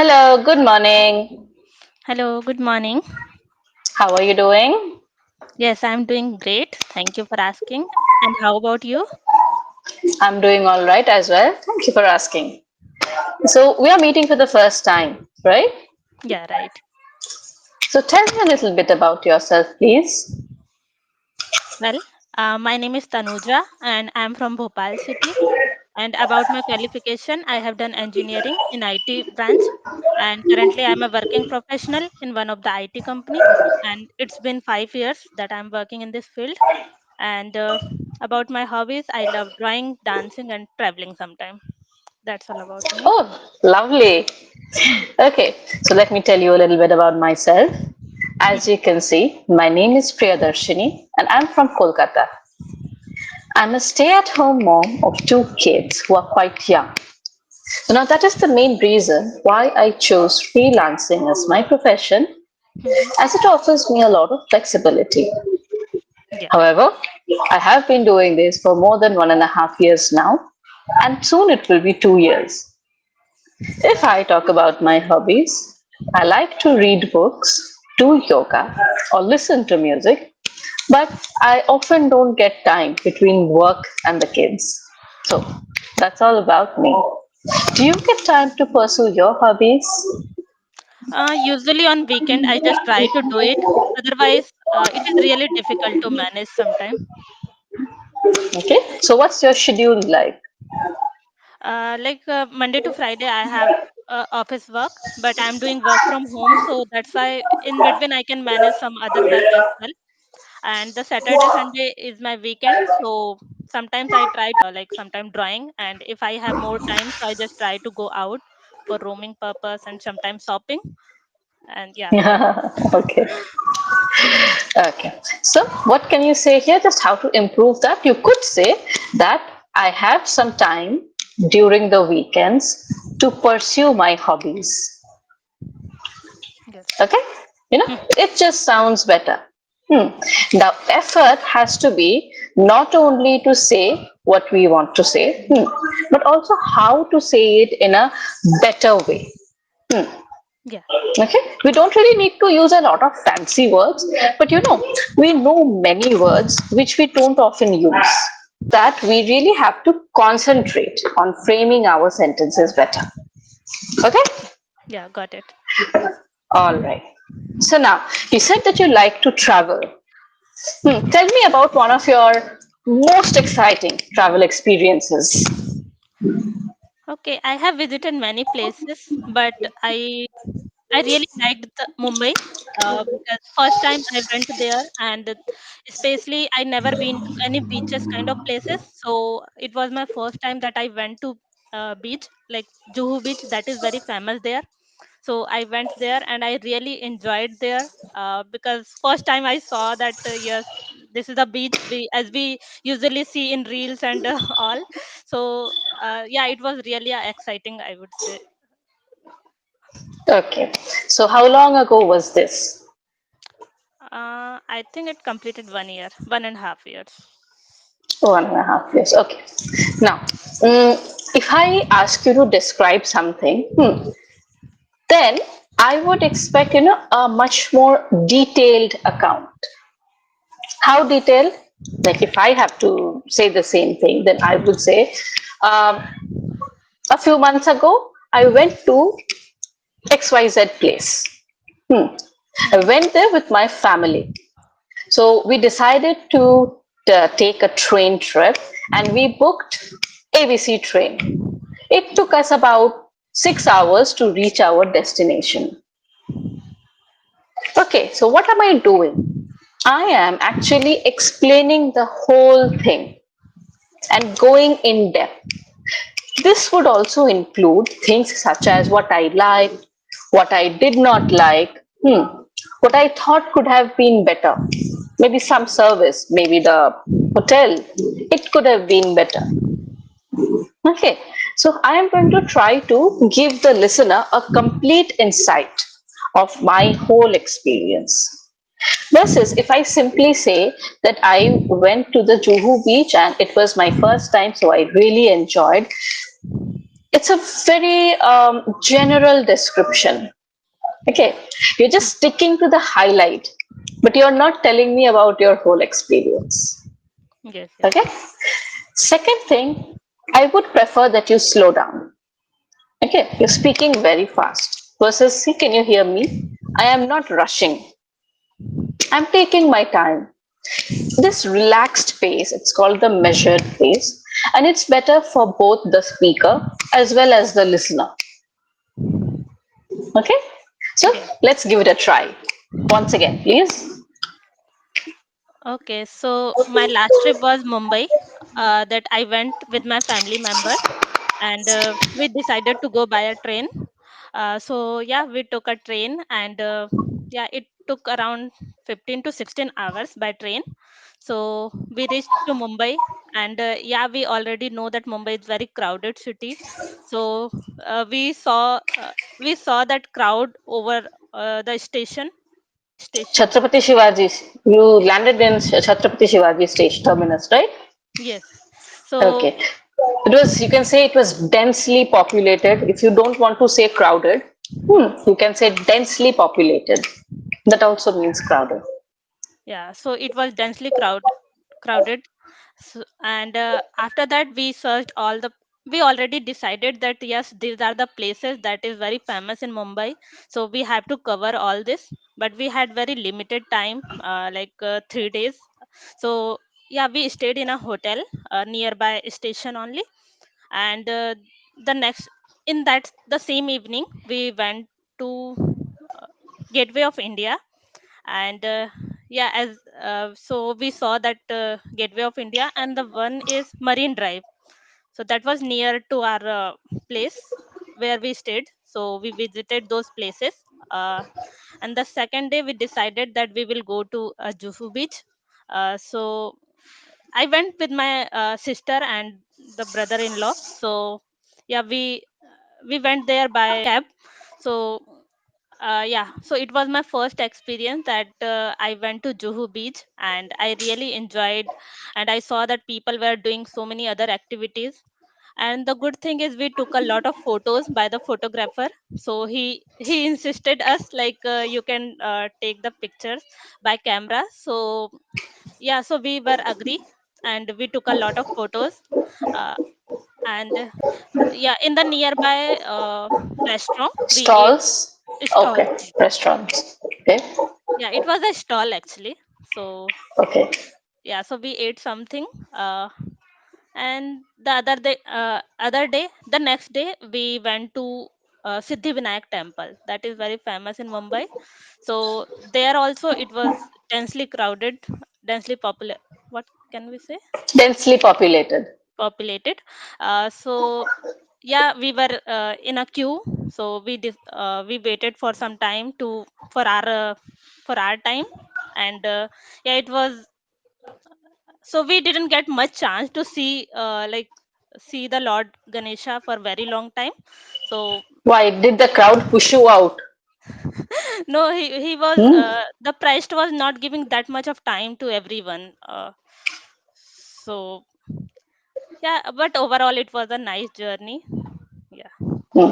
Hello, good morning. Hello, good morning. How are you doing? Yes, I'm doing great. Thank you for asking. And how about you? I'm doing all right as well. Thank you for asking. So, we are meeting for the first time, right? Yeah, right. So, tell me a little bit about yourself, please. Well, my name is Tanuja and I'm from Bhopal city. And about my qualification, I have done engineering in IT branch. And currently, I'm a working professional in one of the IT company. And it's been 5 years that I'm working in this field. And about my hobbies, I love drawing, dancing, and traveling sometime. That's all about me. Oh, lovely. Okay, so let me tell you a little bit about myself. As you can see, my name is Priyadarshini and I'm from Kolkata. I'm a stay at home mom of two kids who are quite young. So now that is the main reason why I chose freelancing as my profession, Mhm. as it offers me a lot of flexibility. Yeah. However, I have been doing this for more than 1.5 years now, and soon it will be 2 years. If I talk about my hobbies, I like to read books, do yoga, or listen to music, but I often don't get time between work and the kids. So that's all about me. Do you get time to pursue your hobbies? Usually on weekend, I just try to do it. Otherwise, it is really difficult to manage sometime. Okay, so what's your schedule like? Like Monday to Friday, I have office work, but I'm doing work from home, so that's why in between I can manage some other work as well. And the Saturday, Sunday is my weekend, so sometimes I try to like sometime drawing, and if I have more time, so I just try to go out for roaming purpose and sometimes shopping. And yeah. Okay. Okay. So, what can you say here? Just how to improve that? You could say that I have some time during the weekends to pursue my hobbies. Yes. Okay? It just sounds better. The effort has to be not only to say what we want to say, but also how to say it in a better way. Yeah. Okay, we don't really need to use a lot of fancy words, but we know many words which we don't often use. That we really have to concentrate on framing our sentences better. Okay, Yeah. Got it. all right. So now you said that you like to travel. Tell me about one of your most exciting travel experiences. Okay, I have visited many places, but I really liked Mumbai because first time I went there, and especially I never been to any beaches kind of places. So it was my first time that I went to beach like Juhu Beach, that is very famous there. So I went there and I really enjoyed there because first time I saw that yes, this is a beach as we usually see in reels and all. So yeah, it was really exciting, I would say. Okay, so how long ago was this? I think it completed 1 year, 1.5 years. 1.5 years. Okay. Now, if I ask you to describe something, then I would expect, a much more detailed account. How detailed? Like if I have to say the same thing, then I would say, um, a few months ago, I went to XYZ place. Hmm. I Mhm. went there with my family. So we decided to take a train trip and we booked ABC train. It took us about 6 hours to reach our destination. Okay, so what am I doing? I am actually explaining the whole thing and going in depth. This would also include things such as what I liked, what I did not like, what I thought could have been better. Maybe some service, maybe the hotel, it could have been better. Okay, so I am going to try to give the listener a complete insight of my whole experience. Versus if I simply say that I went to the Juhu beach and it was my first time, so I really enjoyed. It's a very general description. Okay, you're just sticking to the highlight, but you're not telling me about your whole experience. Yes, yes. Okay. Second thing, I would prefer that you slow down. Okay, you're speaking very fast versus, see, can you hear me? I am not rushing. I'm taking my time. This relaxed pace, it's called the measured pace, and it's better for both the speaker as well as the listener. Okay, so Yes. let's give it a try. Once again, please. Okay, so my last trip was Mumbai, that I went with my family member, and we decided to go by a train. So yeah, we took a train, and yeah, it took around 15 to 16 hours by train. So we reached to Mumbai, and yeah, we already know that Mumbai is very crowded city. So we saw that crowd over the station. Chhatrapati Shivaji, you landed in Chhatrapati Shivaji station terminus, right? Yes. So Okay. It was, you can say it was densely populated. If you don't want to say crowded, you can say densely populated. That also means crowded. yeah, so it was densely crowded. So, and after that we searched all the, we already decided that yes, these are the places that is very famous in Mumbai, so we have to cover all this, but we had very limited time, 3 days. So yeah, we stayed in a hotel nearby station only, and the next, in that the same evening we went to uh, Gateway of India, and yeah, as so we saw that Gateway of India, and the one is Marine Drive, so that was near to our place where we stayed, so we visited those places. And the second day we decided that we will go to Juhu Beach. So I went with my sister and the brother-in-law. So yeah, we went there by cab. So yeah, so it was my first experience that I went to Juhu Beach, and I really enjoyed, and I saw that people were doing so many other activities. And the good thing is we took a lot of photos by the photographer, so he insisted us like, you can take the pictures by camera. So yeah, so we were agree, and we took a lot of photos. uh, and yeah, in the nearby restaurant we ate Stalls. stall. Okay. Restaurants. Okay. Yeah, it was a stall actually. So Okay. yeah, so we ate something. And the other day, the next day we went to Siddhivinayak temple, that is very famous in Mumbai. So there also it was densely crowded, densely popular, what can we say, Densely populated. populated. So yeah, we were in a queue, so we waited for some time to for our time. And yeah, it was, so we didn't get much chance to see see the Lord Ganesha for very long time. So Why did the crowd push you out? no, he was Hmm? the priest was not giving that much of time to everyone. So yeah, but overall it was a nice journey. Yeah. Hmm.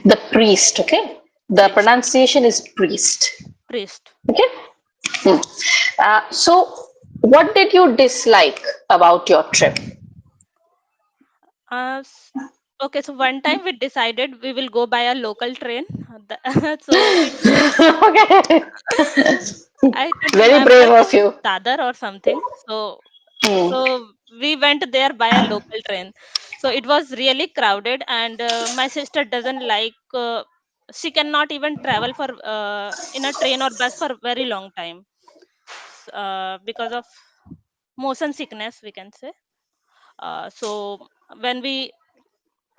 The priest. Okay. The Priest. pronunciation is priest. Priest. Okay. Hmm. So, what did you dislike about your trip? uh, s- okay, so one time we decided we will go by a local train. So we, Okay. I can't Very remember brave the of you. Dadar or something. So Hmm. we went there by a local train. So it was really crowded, and my sister doesn't like. She cannot even travel for in a train or bus for very long time, because of motion sickness, we can say. So when we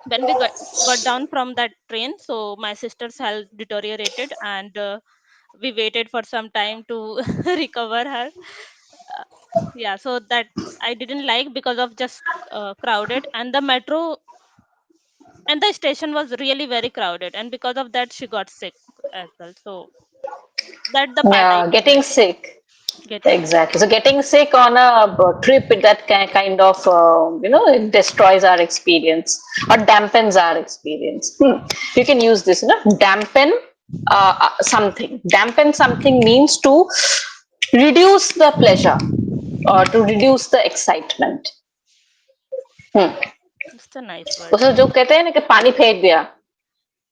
when we got down from that train, so my sister's health deteriorated, and we waited for some time to recover her. uh, yeah, so that I didn't like because of just crowded, and the metro and the station was really very crowded, and because of that she got sick as well. So that's the part I Yeah, didn't getting like. sick. getting sick. Exactly. So getting sick on a trip, that kind of, it destroys our experience or dampens our experience. You can use this, dampen something. Dampen something means to reduce the pleasure or to reduce the excitement. Hmm. It's a nice word. उसे जो कहते हैं ना कि पानी फेर दिया,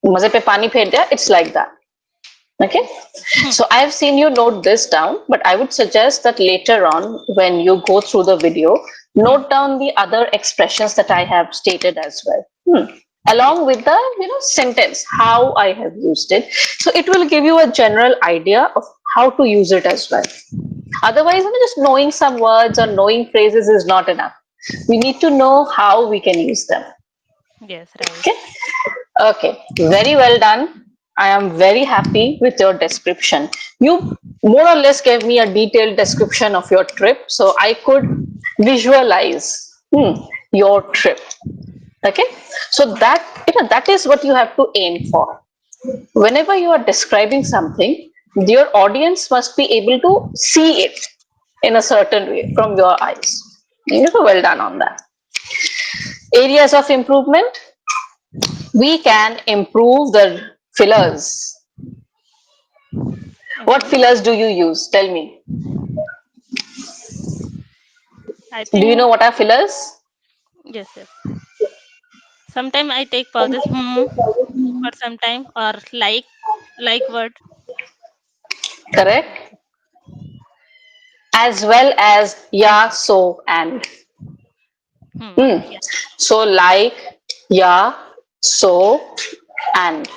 मजे पे पानी फेर दिया, it's like that. Okay, Hmm. so I've seen you note this down, but I would suggest that later on, when you go through the video, Hmm. note down the other expressions that I have stated as well. Yes. Along with the sentence, how I have used it. So it will give you a general idea of how to use it as well. Otherwise, just knowing some words or knowing phrases is not enough. We need to know how we can use them. Yes, right. Okay. Okay, very well done. I am very happy with your description. You more or less gave me a detailed description of your trip, so I could visualize your trip. Okay, so that is what you have to aim for. Whenever you are describing something, your audience must be able to see it in a certain way from your eyes. So well done on that. Areas of improvement, we can improve the fillers. What Okay. fillers do you use? Tell me. I Do you think know what are fillers? yes, yes. Sometimes I take pauses for some time or like word. Correct. As well as yeah, so, and. Hmm. Yeah. So, like, yeah, so, and.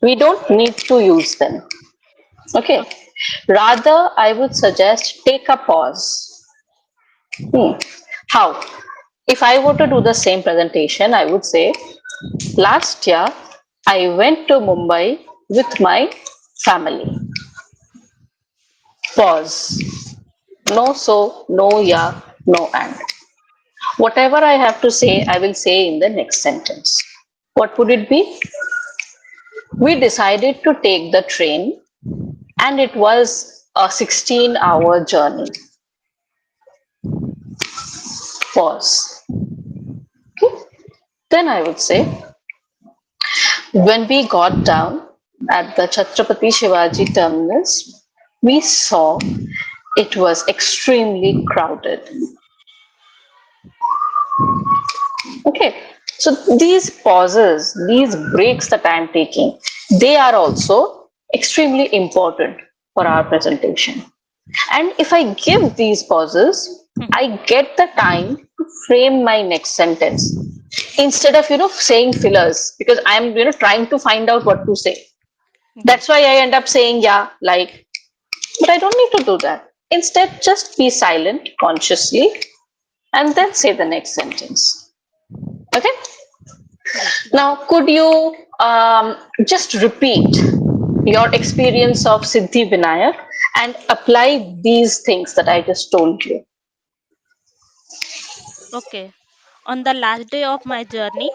We don't need to use them. Okay. Okay. Rather, I would suggest take a pause. Hmm. How? If I were to do the same presentation, I would say, last year, I went to Mumbai with my family. Pause. No so, no yeah, no and. Whatever I have to say, I will say in the next sentence. What would it be? We decided to take the train and it was a 16-hour journey. Pause. Okay. Then I would say, when we got down at the Chhatrapati Shivaji terminus, we saw it was extremely crowded. Okay. So these pauses, these breaks that I'm taking, they are also extremely important for our presentation. And if I give these pauses, Mhm. I get the time to frame my next sentence instead of saying fillers, because I'm trying to find out what to say. Yes. That's why I end up saying yeah, like, but I don't need to do that. Instead, just be silent consciously and then say the next sentence. Okay. Yes. Got Now, it. could you just repeat your experience of Siddhi Vinayak and apply these things that I just told you? Okay. On the last day of my journey,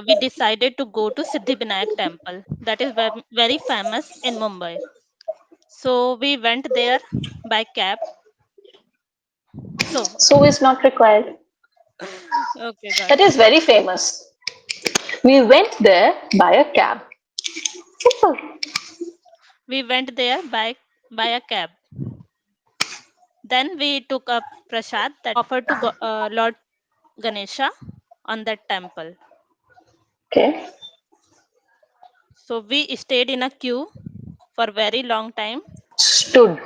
we decided to go to Siddhivinayak temple. That is very famous in Mumbai. So we went there by cab. So So is not required. okay, got That it. is very famous. We went there by a cab. Simple. We went there by a cab. Then we took a prasad that offered to Lord Ganesha on that temple. Okay. So we stayed in a queue for very long time. Stood.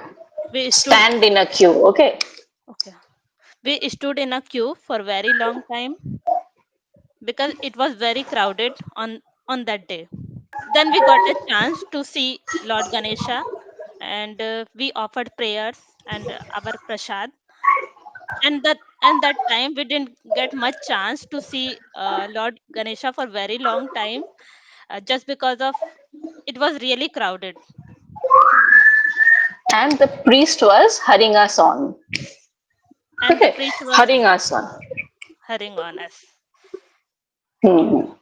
We stood Stand in a queue. Okay. okay. We stood in a queue for very long time because it was very crowded on that day. Then we got a chance to see Lord Ganesha, and we offered prayers and our prasad. And that time we didn't get much chance to see Lord Ganesha for very long time, just because of it was really crowded, And the priest was hurrying us on. and the Okay. priest was Hurrying us on. hurrying on us. Hmm.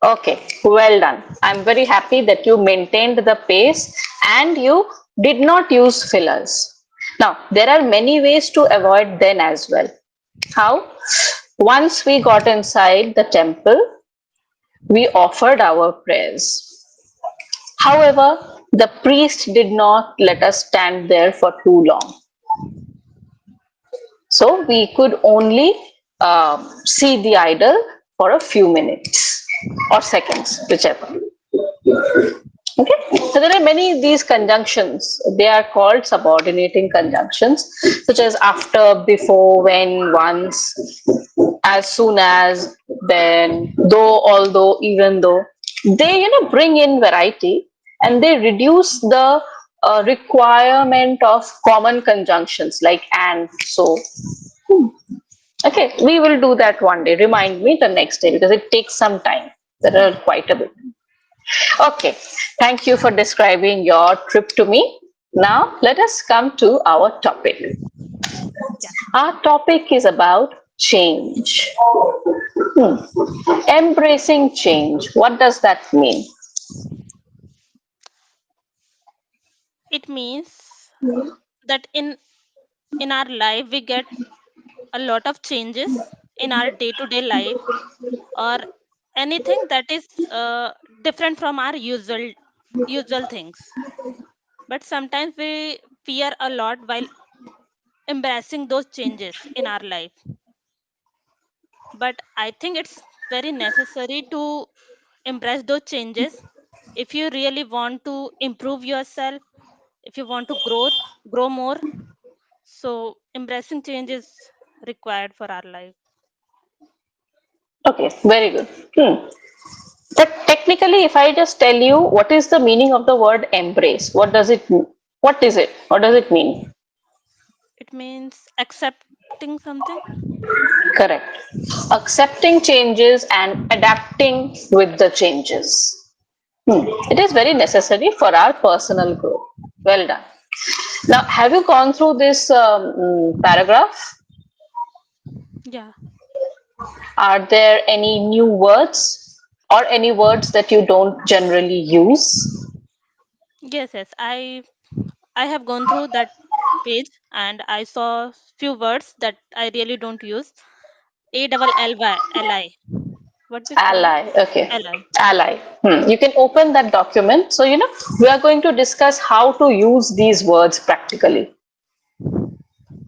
Okay. Well done. I'm very happy that you maintained the pace and you did not use fillers. Now, there are many ways to avoid then as well. How? Once we got inside the temple, we offered our prayers. However, the priest did not let us stand there for too long. So we could only see the idol for a few minutes or seconds, whichever. Okay, so there are many these conjunctions. They are called subordinating conjunctions, such as after, before, when, once, as soon as, then, though, although, even though. They bring in variety and they reduce the requirement of common conjunctions like and, so. Okay, we will do that one day. Remind me the next day because it takes some time. There are quite a bit. Okay, thank you for describing your trip to me. Now, let us come to our topic. Yeah. Our topic is about change. Hmm. Embracing change. What does that mean? It means that in our life we get a lot of changes in our day to day life, or anything that is different from our usual things, but sometimes we fear a lot while embracing those changes in our life. But I think it's very necessary to embrace those changes if you really want to improve yourself, if you want to grow more. So embracing change is required for our life. Okay, very good. But technically, if I just tell you what is the meaning of the word embrace, what does it mean? What is it? What does it mean? It means accepting something. Correct. Accepting changes and adapting with the changes. It is very necessary for our personal growth. Well done. Now, have you gone through this paragraph? Yeah. Are there any new words or any words that you don't generally use? Yes, I have gone through that page and I saw few words that I really don't use. A double L I. What we call Ally. Okay. Li. Ally. You can open that document. So, we are going to discuss how to use these words practically.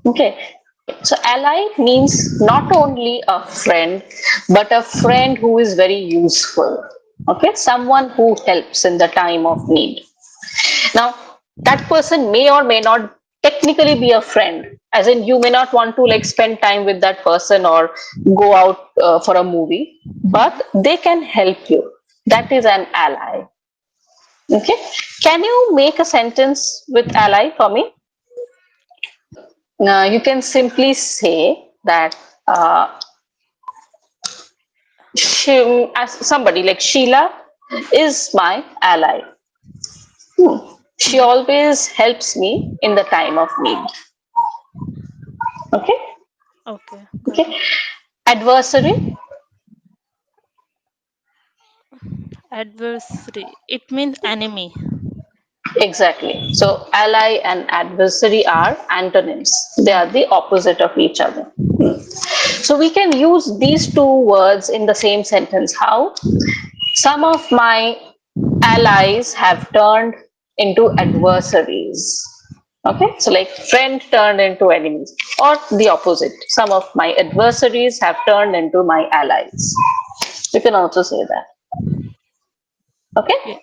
Okay. So, ally means not only a friend, but a friend who is very useful. Okay. Someone who helps in the time of need. Now, that person may or may not technically be a friend, as in, you may not want to like spend time with that person or go out for a movie, Hmm. but they can help you. That is an ally. Okay. Can you make a sentence with ally for me? You can simply say that as somebody like Sheila is my ally. She Hmm. always helps me in the time of need. Okay. Okay, got Okay. it. Adversary. Adversary. It means enemy. Exactly. So ally and adversary are antonyms. They Hmm. are the opposite of each other. So we can use these two words in the same sentence. How? Some of my allies have turned into adversaries. Okay, so like friend turned into enemies, or the opposite. Some of my adversaries have turned into my allies. You can also say that. Okay, Yeah.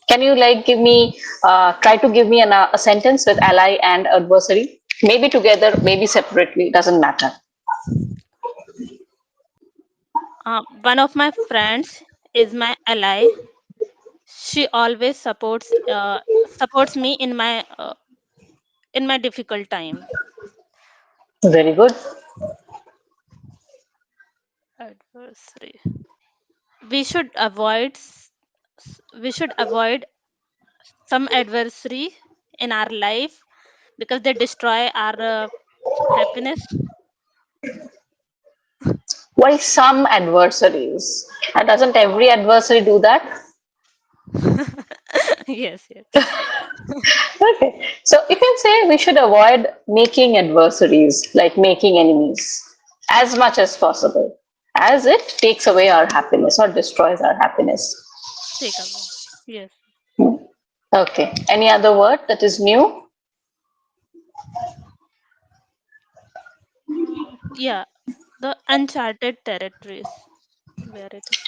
can you like try to give me a sentence with ally and adversary? Maybe together, maybe separately, doesn't matter. One of my friends is my ally. She always supports me in my difficult time. Very good. Adversary. We should avoid some adversary in our life because they destroy our happiness. Why some adversaries? And doesn't every adversary do that? Yes, yes. Okay. So you can say we should avoid making adversaries, like making enemies, as much as possible, as it takes away our happiness or destroys our happiness. Take away. Yes. Hmm. Okay. Any other word that is new? Yeah, the uncharted territories where it is.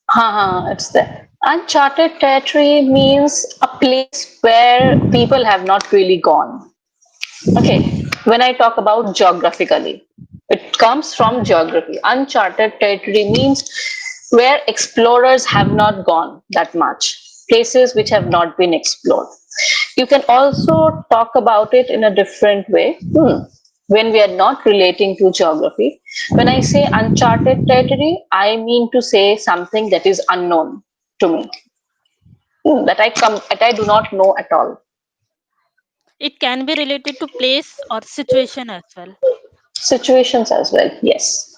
Haha, it's there. Uncharted territory means a place where people have not really gone. Okay, when I talk about geographically, it comes from geography. Uncharted territory means where explorers have not gone that much, places which have not been explored. You can also talk about it in a different way. When we are not relating to geography, when I say uncharted territory, I mean to say something that is unknown to me, that I do not know at all. It can be related to place or situation as well. Situations as well. Yes.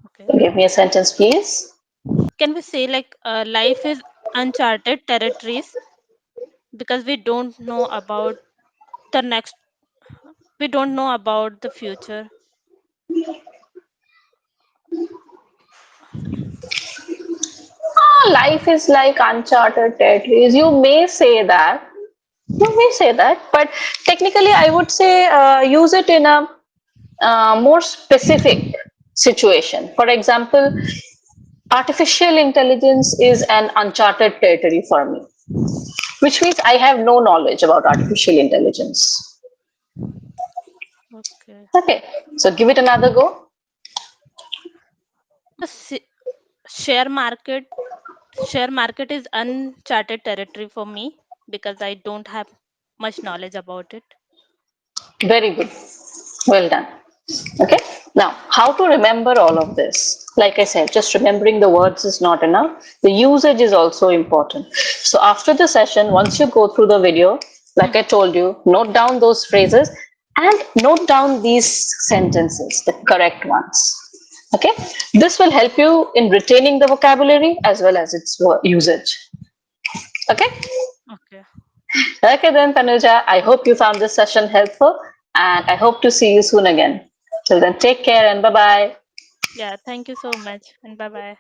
Okay. Give me a sentence, please. Can we say like life is uncharted territories because the next we don't know about the future. Life is like uncharted territories. You may say that. You may say that, but technically, I would say use it in a more specific situation. For example, artificial intelligence is an uncharted territory for me, which means I have no knowledge about artificial intelligence. Okay. Okay, so give it another go. The share market share market is uncharted territory for me because I don't have much knowledge about it. Very good. Well done. Okay. Now, how to remember all of this? Like I said, just remembering the words is not enough. The usage is also important. So, after the session, once you go through the video, like I told you, note down those phrases and note down these sentences, the correct ones. Okay. This will help you in retaining the vocabulary as well as its usage. Okay. Okay. Okay, then, Tanuja, I hope you found this session helpful and I hope to see you soon again. Till then, take care and bye bye. Yeah, thank you so much and bye bye.